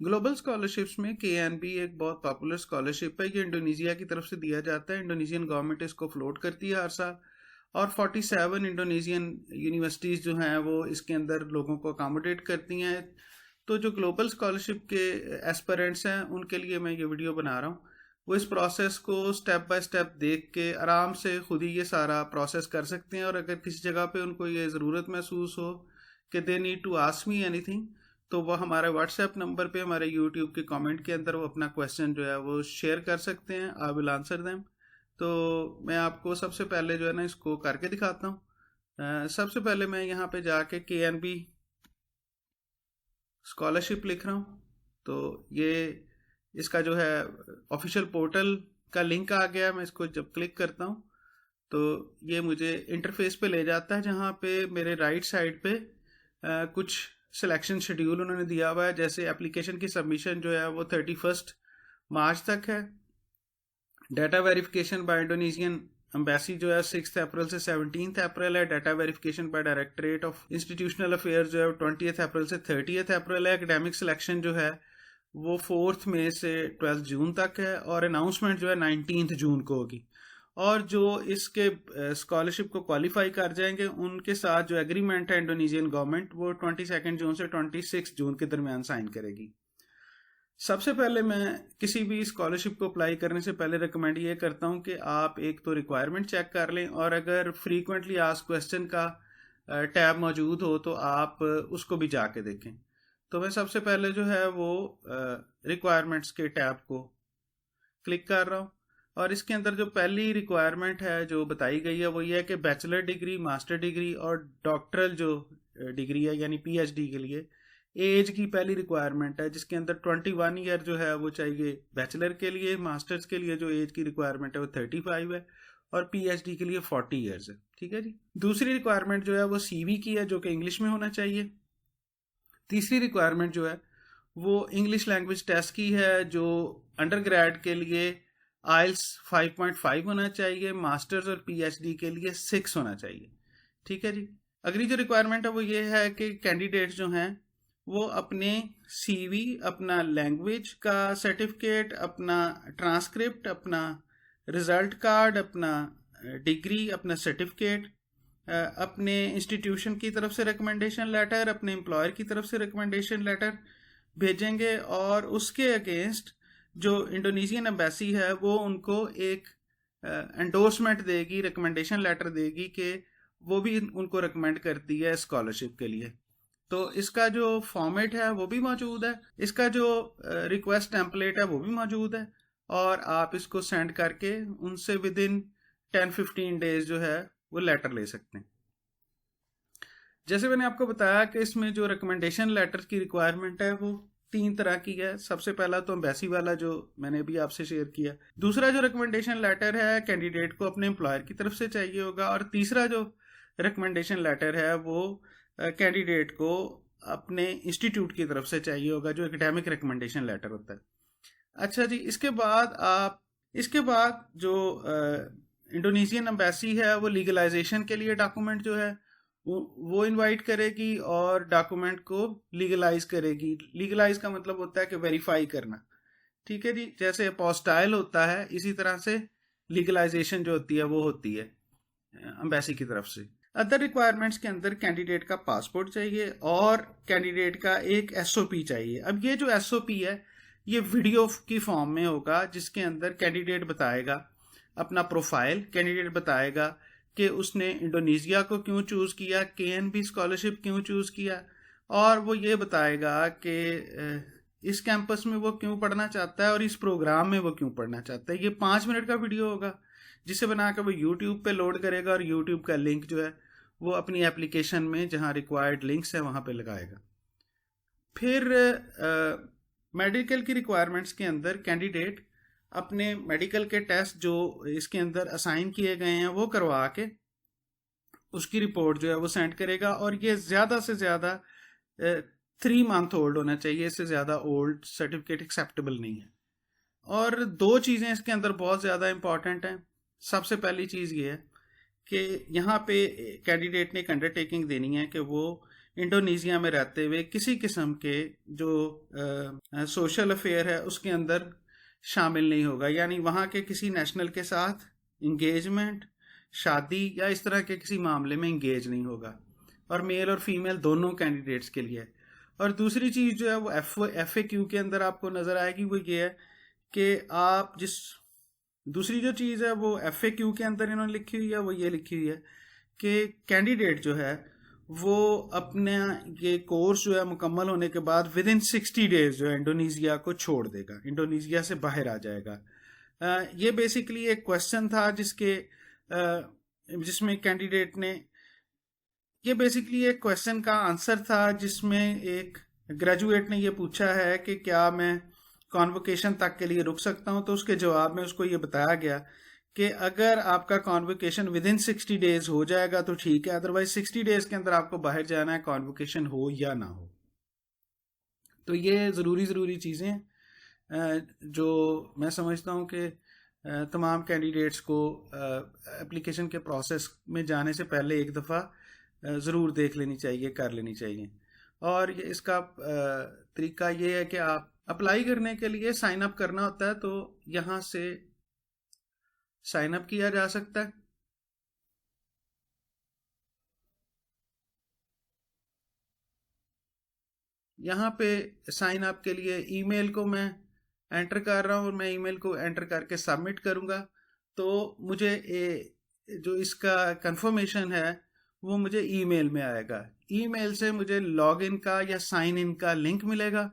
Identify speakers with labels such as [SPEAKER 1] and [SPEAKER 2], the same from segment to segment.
[SPEAKER 1] Global scholarships में KNB एक बहुत पॉपुलर स्कॉलरशिप है। ये इंडोनेशिया की तरफ से दिया जाता है। इंडोनेशियन गवर्नमेंट इसको फ्लोट करती है हर साल, और 47 इंडोनेशियन यूनिवर्सिटीज़ जो हैं वो इसके अंदर लोगों को अकोमोडेट करती हैं। तो जो ग्लोबल स्कॉलरशिप के एस्पिरेंट्स हैं उनके लिए मैं ये वीडियो बना रहा हूँ। वो इस प्रोसेस को स्टेप बाय स्टेप देख के आराम से खुद ही ये सारा प्रोसेस कर सकते हैं। और अगर किसी जगह पे उनको ये ज़रूरत महसूस हो कि they need to ask me anything, तो वह हमारे व्हाट्सएप नंबर पे हमारे यूट्यूब के कमेंट के अंदर वो अपना क्वेश्चन जो है वो शेयर कर सकते हैं। I will answer them. तो मैं आपको सबसे पहले जो है ना इसको करके दिखाता हूँ। सबसे पहले मैं यहाँ पे जाके KNB स्कॉलरशिप लिख रहा हूँ। तो ये इसका जो है ऑफिशियल पोर्टल का लिंक आ गया। मैं इसको जब क्लिक करता हूँ तो ये मुझे इंटरफेस पे ले जाता है, जहाँ पे मेरे राइट साइड पे कुछ सिलेक्शन शेड्यूल उन्होंने दिया हुआ है। जैसे एप्लीकेशन की सबमिशन जो है वो 31 मार्च तक है। Data verification bye Indonesian embassy जो है 6 अप्रैल से 17 अप्रैल है। Data verification bye directorate of institutional affairs जो है 20 अप्रैल से 30 अप्रैल है। एकेडमिक सिलेक्शन जो है वो 4 मई से 12 जून तक है, और अनाउंसमेंट जो है 19 जून को होगी। और जो इसके स्कॉलरशिप को क्वालिफाई कर जाएंगे उनके साथ जो एग्रीमेंट है इंडोनेशियन गवर्नमेंट वो 22 जून से 26 जून के दरमियान साइन करेगी। सबसे पहले मैं किसी भी स्कॉलरशिप को अप्लाई करने से पहले रिकमेंड ये करता हूँ कि आप एक तो रिक्वायरमेंट चेक कर लें, और अगर फ्रीक्वेंटली आस्क्ड क्वेश्चन का टैब मौजूद हो तो आप उसको भी जाके देखें। तो मैं सबसे पहले जो है वो रिक्वायरमेंट्स के टैब को क्लिक कर रहा हूँ, और इसके अंदर जो पहली रिक्वायरमेंट है जो बताई गई है वो ये है कि बैचलर डिग्री, मास्टर डिग्री और डॉक्टरल जो डिग्री है यानी PhD के लिए एज की पहली रिक्वायरमेंट है, जिसके अंदर 21 ईयर जो है वो चाहिए बैचलर के लिए। मास्टर्स के लिए जो एज की रिक्वायरमेंट है वो 35 है, और PhD के लिए 40 ईयर्स है। ठीक है जी। दूसरी रिक्वायरमेंट जो है वो CV की है, जो कि इंग्लिश में होना चाहिए। तीसरी रिक्वायरमेंट जो है वो इंग्लिश लैंग्वेज टेस्ट की है, जो अंडर ग्रेड के लिए IELTS 5.5 होना चाहिए, मास्टर्स और PhD के लिए 6 होना चाहिए। ठीक है जी। अगली जो रिक्वायरमेंट है वो ये है कि कैंडिडेट्स जो हैं वो अपने CV, अपना लैंग्वेज का सर्टिफिकेट, अपना ट्रांसक्रिप्ट, अपना रिजल्ट कार्ड, अपना डिग्री, अपना सर्टिफिकेट, अपने इंस्टीट्यूशन की तरफ से रिकमेंडेशन लेटर, अपने एम्प्लॉयर की तरफ से रिकमेंडेशन लेटर भेजेंगे, और उसके अगेंस्ट जो इंडोनेशियन एम्बेसी है वो उनको एक एंडोर्समेंट देगी, रिकमेंडेशन लेटर देगी कि वो भी उनको रिकमेंड करती है स्कॉलरशिप के लिए। तो इसका जो फॉर्मेट है वो भी मौजूद है, इसका जो रिक्वेस्ट टेम्पलेट है वो भी मौजूद है, और आप इसको सेंड करके उनसे विद इन 10-15 डेज जो है वो लेटर ले सकते हैं। जैसे मैंने आपको बताया कि इसमें जो रिकमेंडेशन लेटर की रिक्वायरमेंट है वो 3 तरह की है। सबसे पहला तो एम्बेसी वाला जो मैंने भी आपसे शेयर किया। दूसरा जो रिकमेंडेशन लेटर है कैंडिडेट को अपने एम्प्लॉयर की तरफ से चाहिए होगा, और तीसरा जो रिकमेंडेशन लेटर है वो कैंडिडेट को अपने इंस्टीट्यूट की तरफ से चाहिए होगा, जो एकेडमिक रिकमेंडेशन लेटर होता है। अच्छा जी। इसके बाद जो इंडोनेशियन एम्बेसी है वो लीगलाइजेशन के लिए डॉक्यूमेंट जो है वो इनवाइट करेगी और डॉक्यूमेंट को लीगलाइज करेगी। लीगलाइज का मतलब होता है कि वेरीफाई करना। ठीक है जी। जैसे अपोस्टाइल होता है इसी तरह से लीगलाइजेशन जो होती है वो होती है एम्बेसी की तरफ से। अदर रिक्वायरमेंट्स के अंदर कैंडिडेट का पासपोर्ट चाहिए और कैंडिडेट का एक SOP चाहिए। अब ये जो SOP है ये वीडियो की फॉर्म में होगा, जिसके अंदर कैंडिडेट बताएगा अपना प्रोफाइल, कैंडिडेट बताएगा कि उसने इंडोनेशिया को क्यों चूज़ किया, KNB स्कॉलरशिप क्यों चूज़ किया, और वो ये बताएगा कि इस कैंपस में वो क्यों पढ़ना चाहता है और इस प्रोग्राम में वो क्यों पढ़ना चाहता है। ये 5 मिनट का वीडियो होगा, जिसे बनाकर वो YouTube पे लोड करेगा, और YouTube का लिंक जो है वो अपनी एप्लीकेशन में जहाँ रिक्वायर्ड लिंक्स है वहाँ पे लगाएगा। फिर मेडिकल की रिक्वायरमेंट्स के अंदर कैंडिडेट अपने मेडिकल के टेस्ट जो इसके अंदर असाइन किए गए हैं वो करवा के उसकी रिपोर्ट जो है वो सेंड करेगा, और ये ज़्यादा से ज़्यादा 3 मंथ ओल्ड होना चाहिए। इससे ज़्यादा ओल्ड सर्टिफिकेट एक्सेप्टेबल नहीं है। और 2 चीज़ें इसके अंदर बहुत ज़्यादा इंपॉर्टेंट हैं। सबसे पहली चीज़ ये है कि यहाँ पे कैंडिडेट ने एक अंडरटेकिंग देनी है कि वो इंडोनेशिया में रहते हुए किसी किस्म के जो सोशल अफेयर है उसके अंदर शामिल नहीं होगा, यानी वहाँ के किसी नेशनल के साथ इंगेजमेंट, शादी या इस तरह के किसी मामले में इंगेज नहीं होगा, और मेल और फीमेल दोनों कैंडिडेट्स के लिए। और दूसरी चीज़ जो है वो FAQ के अंदर आपको नज़र आएगी, वो ये है कि आप जिस दूसरी जो चीज़ है वो FAQ के अंदर इन्होंने लिखी हुई है, वो ये लिखी हुई है कि कैंडिडेट जो है वो अपने ये कोर्स जो है मुकम्मल होने के बाद विद इन 60 डेज जो है इंडोनेशिया को छोड़ देगा, इंडोनेशिया से बाहर आ जाएगा। ये बेसिकली एक क्वेश्चन था जिसमें कैंडिडेट ने, ये बेसिकली एक क्वेश्चन का आंसर था जिसमें एक ग्रेजुएट ने ये पूछा है कि क्या मैं कॉन्वोकेशन तक के लिए रुक सकता हूं, तो उसके जवाब में उसको ये बताया गया कि अगर आपका कॉन्वोकेशन विद इन 60 डेज हो जाएगा तो ठीक है, अदरवाइज 60 डेज के अंदर आपको बाहर जाना है, कॉन्वोकेशन हो या ना हो। तो ये ज़रूरी चीज़ें जो मैं समझता हूँ कि तमाम कैंडिडेट्स को एप्लीकेशन के प्रोसेस में जाने से पहले एक दफ़ा ज़रूर देख लेनी चाहिए, कर लेनी चाहिए। और ये इसका तरीका ये है कि आप अप्लाई करने के लिए साइन अप करना होता है, तो यहाँ से साइन अप किया जा सकता है। यहाँ पे साइन अप के लिए ईमेल को मैं एंटर कर रहा हूँ, और मैं ईमेल को एंटर करके सबमिट करूँगा, तो मुझे जो इसका कंफर्मेशन है वो मुझे ईमेल में आएगा। ईमेल से मुझे लॉगिन का या साइन इन का लिंक मिलेगा,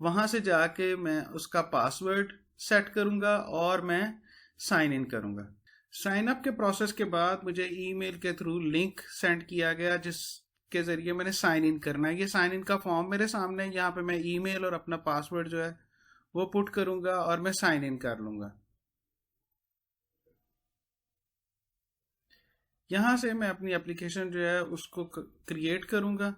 [SPEAKER 1] वहाँ से जाके मैं उसका पासवर्ड सेट करूँगा और मैं साइन इन करूँगा। साइन अप के प्रोसेस के बाद मुझे ईमेल के थ्रू लिंक सेंड किया गया जिसके ज़रिए मैंने साइन इन करना है। ये साइन इन का फॉर्म मेरे सामने है, यहाँ पे मैं ईमेल और अपना पासवर्ड जो है वो पुट करूँगा और मैं साइन इन कर लूँगा। यहाँ से मैं अपनी एप्लीकेशन जो है उसको क्रिएट करूँगा।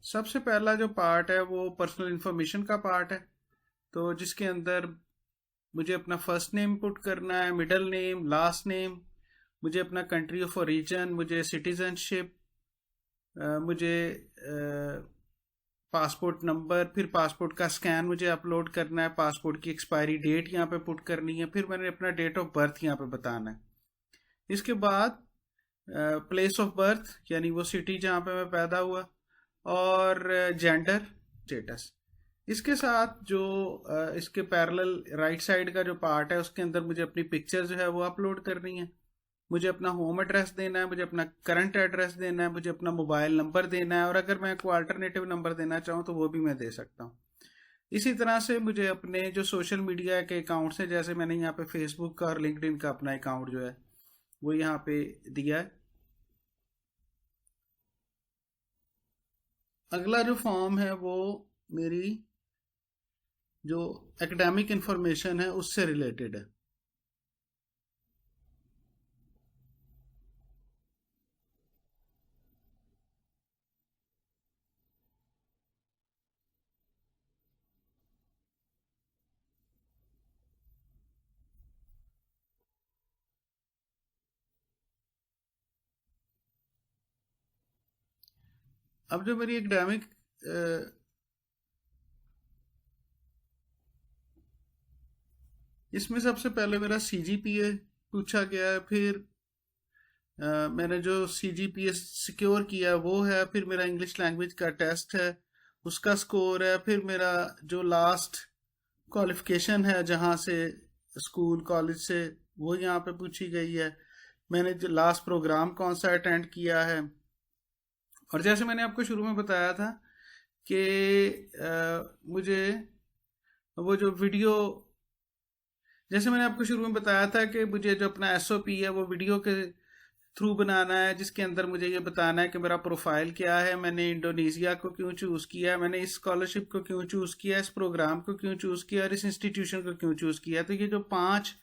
[SPEAKER 1] सबसे पहला जो पार्ट है वो पर्सनल इंफॉर्मेशन का पार्ट है, तो जिसके अंदर मुझे अपना फर्स्ट नेम पुट करना है, मिडिल नेम, लास्ट नेम, मुझे अपना कंट्री ऑफ ओरिजिन, मुझे सिटीजनशिप, मुझे पासपोर्ट नंबर, फिर पासपोर्ट का स्कैन मुझे अपलोड करना है, पासपोर्ट की एक्सपायरी डेट यहाँ पे पुट करनी है, फिर मैंने अपना डेट ऑफ बर्थ यहाँ पे बताना है। इसके बाद प्लेस ऑफ बर्थ यानी वो सिटी जहाँ पे मैं पैदा हुआ, और जेंडर स्टेटस। इसके साथ जो इसके पैरेलल राइट साइड का जो पार्ट है उसके अंदर मुझे अपनी पिक्चर जो है वो अपलोड करनी है, मुझे अपना होम एड्रेस देना है, मुझे अपना करंट एड्रेस देना है, मुझे अपना मोबाइल नंबर देना है, और अगर मैं कोई अल्टरनेटिव नंबर देना चाहूँ तो वो भी मैं दे सकता हूँ। इसी तरह से मुझे अपने जो सोशल मीडिया के अकाउंट्स हैं, जैसे मैंने यहाँ पे फेसबुक का और लिंक्डइन का अपना अकाउंट जो है वो यहाँ पे दिया है। अगला जो फॉर्म है वो मेरी जो एकेडमिक इंफॉर्मेशन है उससे रिलेटेड है। अब जो मेरी एकेडमिक इसमें सबसे पहले मेरा CGPA पूछा गया है, फिर मैंने जो CGPA सिक्योर किया वो है, फिर मेरा इंग्लिश लैंग्वेज का टेस्ट है उसका स्कोर है, फिर मेरा जो लास्ट क्वालिफिकेशन है जहाँ से स्कूल कॉलेज से वो यहाँ पे पूछी गई है, मैंने जो लास्ट प्रोग्राम कौन सा अटेंड किया है। और जैसे मैंने आपको शुरू में बताया था कि मुझे वो जो वीडियो, जैसे मैंने आपको शुरू में बताया था कि मुझे जो अपना SOP है वो वीडियो के थ्रू बनाना है, जिसके अंदर मुझे ये बताना है कि मेरा प्रोफाइल क्या है, मैंने इंडोनेशिया को क्यों चूज़ किया है, मैंने इस स्कॉलरशिप को क्यों चूज़ किया, इस प्रोग्राम को क्यों चूज़ किया और इस इंस्टीट्यूशन को क्यों चूज़ किया। तो ये जो 5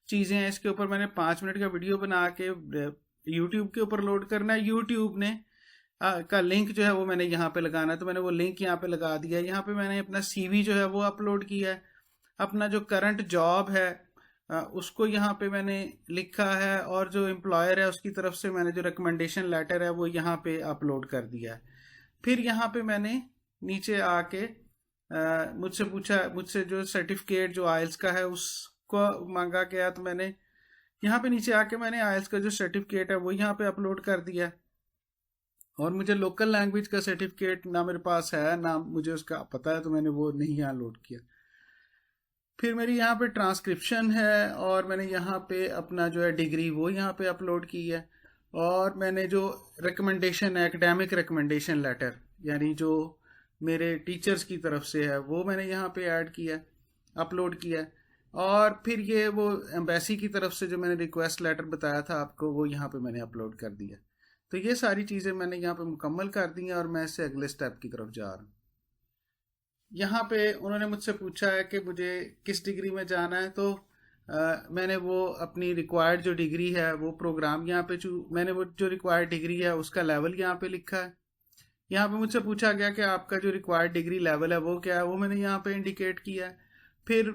[SPEAKER 1] चीज़ें हैं इसके ऊपर मैंने 5 मिनट का वीडियो बना के यूट्यूब के ऊपर लोड करना है। यूट्यूब ने का लिंक जो है वो मैंने यहाँ पे लगाना है, तो मैंने वो लिंक यहाँ पे लगा दिया है। यहाँ पे मैंने अपना CV जो है वो अपलोड किया है, अपना जो करंट जॉब है उसको यहाँ पे मैंने लिखा है, और जो एम्प्लॉयर है उसकी तरफ से मैंने जो रिकमेंडेशन लेटर है वो यहाँ पे अपलोड कर दिया है। फिर यहाँ पे मैंने नीचे आके मुझसे जो सर्टिफिकेट जो आइल्स का है उसको मांगा गया, तो मैंने यहाँ पे नीचे आके मैंने आइल्स का जो सर्टिफिकेट है वो यहाँ पे अपलोड कर दिया। और मुझे लोकल लैंग्वेज का सर्टिफिकेट ना मेरे पास है ना मुझे उसका पता है, तो मैंने वो नहीं यहाँ लोड किया। फिर मेरी यहाँ पे ट्रांसक्रिप्शन है, और मैंने यहाँ पे अपना जो है डिग्री वो यहाँ पे अपलोड की है। और मैंने जो रिकमेंडेशन है, एकेडमिक रिकमेंडेशन लेटर, यानी जो मेरे टीचर्स की तरफ से है, वो मैंने यहाँ पे ऐड किया, अपलोड किया। और फिर ये वो एम्बेसी की तरफ से जो मैंने रिक्वेस्ट लेटर बताया था आपको, वो यहाँ पे मैंने अपलोड कर दिया। तो ये सारी चीज़ें मैंने यहाँ पे मुकम्मल कर दी हैं, और मैं इससे अगले स्टेप की तरफ जा रहा हूँ। यहाँ पे उन्होंने मुझसे पूछा है कि मुझे किस डिग्री में जाना है, तो मैंने वो अपनी रिक्वायर्ड जो डिग्री है वो प्रोग्राम यहाँ पे मैंने वो जो रिक्वायर्ड डिग्री है उसका लेवल यहाँ पे लिखा है। यहाँ पे मुझसे पूछा गया कि आपका जो रिक्वायर्ड डिग्री लेवल है वो क्या है, वो मैंने यहाँ पे इंडिकेट किया है। फिर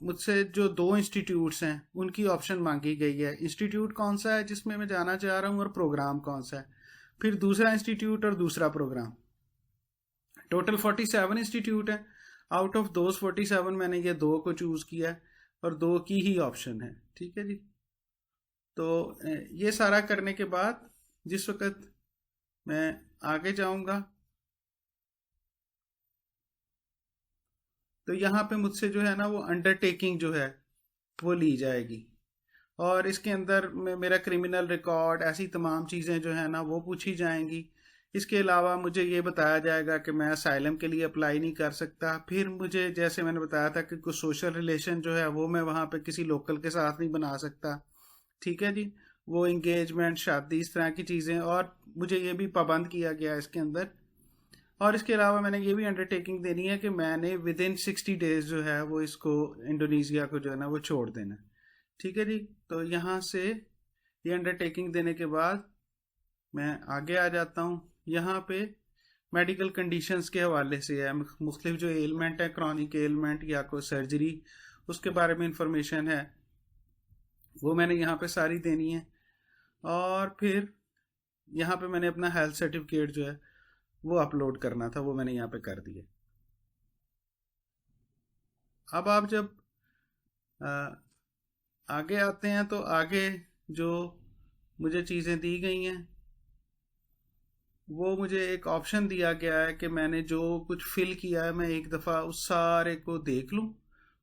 [SPEAKER 1] मुझसे जो 2 इंस्टीट्यूट्स हैं उनकी ऑप्शन मांगी गई है, इंस्टीट्यूट कौन सा है जिसमें मैं जाना चाह रहा हूँ और प्रोग्राम कौन सा है, फिर दूसरा इंस्टीट्यूट और दूसरा प्रोग्राम। टोटल 47 इंस्टीट्यूट है। आउट ऑफ दोज 47 मैंने ये 2 को चूज़ किया है, और 2 की ही ऑप्शन है। ठीक है जी। तो ये सारा करने के बाद जिस वक्त मैं आगे जाऊंगा, तो यहाँ पे मुझसे जो है ना वो अंडरटेकिंग जो है वो ली जाएगी, और इसके अंदर मेरा क्रिमिनल रिकॉर्ड, ऐसी तमाम चीज़ें जो है ना वो पूछी जाएंगी। इसके अलावा मुझे ये बताया जाएगा कि मैं असाइलम के लिए अप्लाई नहीं कर सकता। फिर मुझे, जैसे मैंने बताया था कि कुछ सोशल रिलेशन जो है वो मैं वहाँ पे किसी लोकल के साथ नहीं बना सकता। ठीक है जी। वो इंगेजमेंट, शादी, इस तरह की चीज़ें, और मुझे ये भी पाबंद किया गया है इसके अंदर। और इसके अलावा मैंने ये भी अंडरटेकिंग देनी है कि मैंने विद इन 60 डेज जो है वो इसको, इंडोनेशिया को जो है ना वो छोड़ देना है। ठीक है जी। तो यहाँ से ये अंडरटेकिंग देने के बाद मैं आगे आ जाता हूँ। यहाँ पे मेडिकल कंडीशंस के हवाले से है, मुख्तलिफ जो एलमेंट है, क्रॉनिक एलमेंट या कोई सर्जरी, उसके बारे में इंफॉर्मेशन है, वो मैंने यहाँ पे सारी देनी है। और फिर यहाँ पे मैंने अपना हेल्थ सर्टिफिकेट जो है वो अपलोड करना था, वो मैंने यहाँ पे कर दिया। अब आप जब आगे आते हैं, तो आगे जो मुझे चीज़ें दी गई हैं, वो मुझे एक ऑप्शन दिया गया है कि मैंने जो कुछ फिल किया है मैं एक दफ़ा उस सारे को देख लूँ,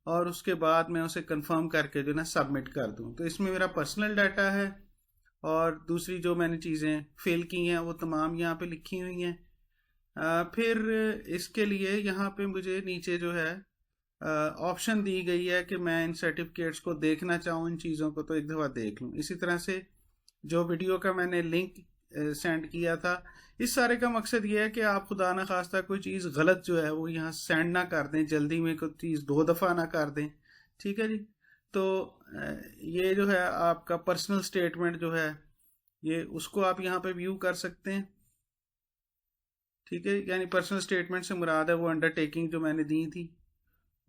[SPEAKER 1] और उसके बाद मैं उसे कंफर्म करके जो ना सबमिट कर दूँ। तो इसमें मेरा पर्सनल डाटा है, और दूसरी जो मैंने चीज़ें फिल की हैं वो तमाम यहाँ पे लिखी हुई हैं। फिर इसके लिए यहाँ पे मुझे नीचे जो है ऑप्शन दी गई है कि मैं इन सर्टिफिकेट्स को देखना चाहूँ, इन चीज़ों को, तो एक दफ़ा देख लूँ। इसी तरह से जो वीडियो का मैंने लिंक सेंड किया था, इस सारे का मकसद ये है कि आप खुदा ना खास्ता कोई चीज़ गलत जो है वो यहाँ सेंड ना कर दें, जल्दी में कोई चीज़ 2 दफ़ा ना कर दें। ठीक है जी। तो ये जो है आपका पर्सनल स्टेटमेंट जो है, ये उसको आप यहाँ पे व्यू कर सकते हैं। ठीक है। यानी पर्सनल स्टेटमेंट से मुराद है वो अंडरटेकिंग जो मैंने दी थी,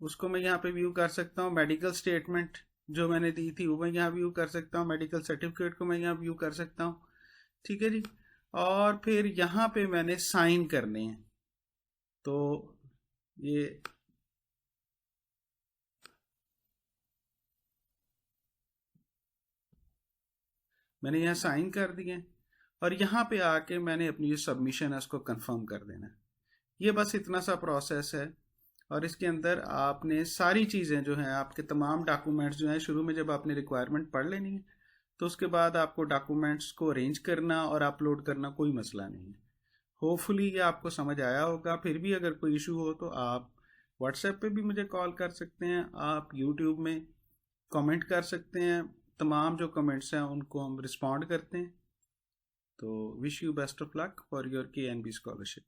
[SPEAKER 1] उसको मैं यहाँ पे व्यू कर सकता हूँ। मेडिकल स्टेटमेंट जो मैंने दी थी वो मैं यहाँ व्यू कर सकता हूँ। मेडिकल सर्टिफिकेट को मैं यहाँ व्यू कर सकता हूँ। ठीक है जी। और फिर यहाँ पे मैंने साइन करने हैं, तो ये मैंने यहाँ साइन कर दिए, और यहाँ पे आके मैंने अपनी जो सबमिशन है उसको कंफर्म कर देना है। ये बस इतना सा प्रोसेस है, और इसके अंदर आपने सारी चीज़ें जो हैं, आपके तमाम डॉक्यूमेंट्स जो हैं, शुरू में जब आपने रिक्वायरमेंट पढ़ लेनी है, तो उसके बाद आपको डॉक्यूमेंट्स को अरेंज करना और अपलोड करना कोई मसला नहीं है। होपफुली ये आपको समझ आया होगा। फिर भी अगर कोई इशू हो तो आप व्हाट्सएप पे भी मुझे कॉल कर सकते हैं, आप यूट्यूब में कमेंट कर सकते हैं। तमाम जो कमेंट्स हैं उनको हम रिस्पॉन्ड करते हैं। तो wish you best of luck for your KNB scholarship.